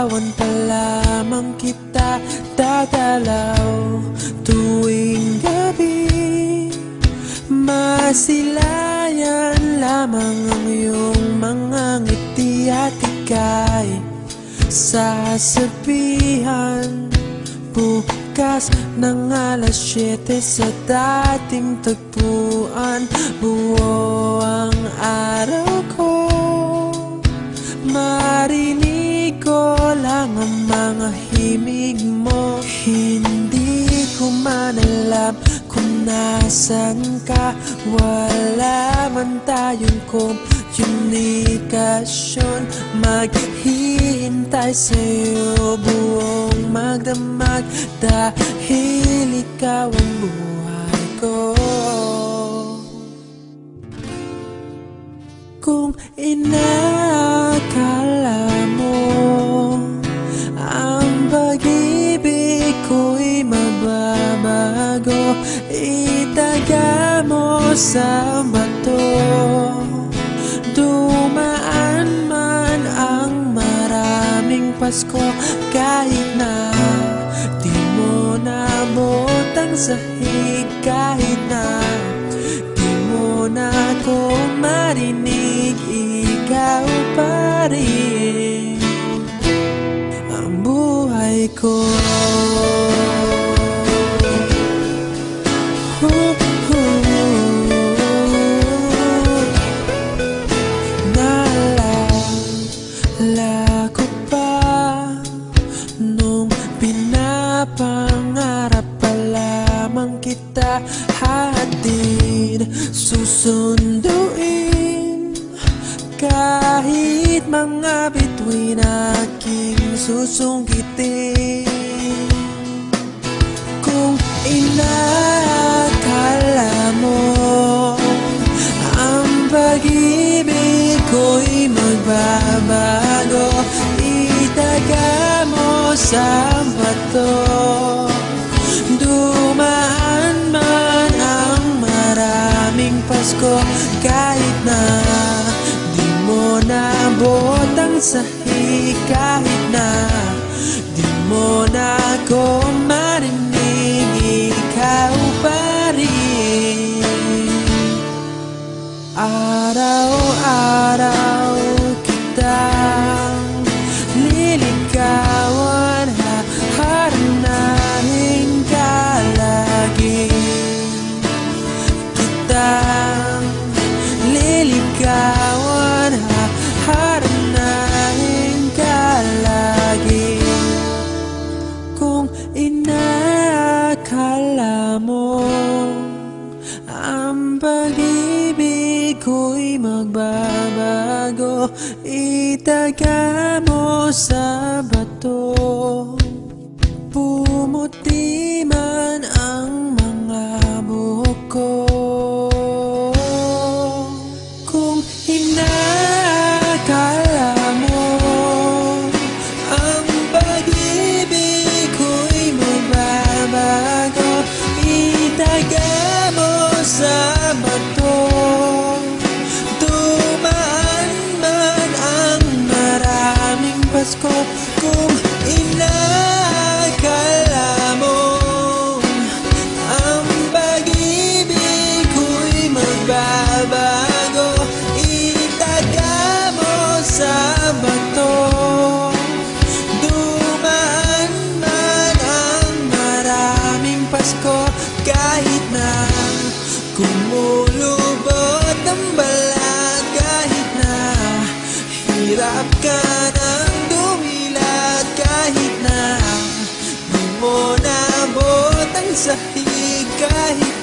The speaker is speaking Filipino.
Nililigawan pa lamang kita dadalaw tuwing gabi. Masilayan lamang ang iyong mga ngiti at ika'y sasabihan bukas ng alas 7 sa dating tagpuan. Buo ang araw ko, marinig ko lang ang mga himig mo. Hindi ko man alam kung nasan ka, wala man tayong komunikasyon. Maghihintay sa'yo buong magdamag dahil ikaw ang buhay ko. Kung inakala mo ang pag-ibig ko'y mababago, itaga mo sa bato. Dumaan man ang maraming Pasko, kahit na di mo naabot ang sahig, kahit na di mo na ako marinig, ikaw pa rin ang buhay ko. Naalala ko pa nung pinapangarap pa lamang kita, hatid susunduin kahit mga bituin aking susungkitin. Kung inakala mo ang pag-ibig ko'y magbabago, itaga mo sa bato. Dumaan man ang maraming Pasko, kahit na di mo naabot ang sahig, kahit na di mo na ako marinig, ikaw pa rin. Araw-araw kitang liligawan, haharanahin ka lagi. Kitang liligawan, haharanahin ka lagi. Kung inakala mo ang pag-ibig ko'y magbabago, itaga mo sa bato. Pumuti man ang mga buhok ko. Kung inakala mo ang pag-ibig ko'y magbabago, itaga mo sa bato. Dumaan man ang maraming Pasko, kung inakala mo ang pag-ibig ko'y magbabago, itaga mo sa bato. Dumaan man ang maraming Pasko, kahit na kumulubot ang balat, kahit na hirap ka ng dumilat, kahit na di mo naabot ang sahig, kahit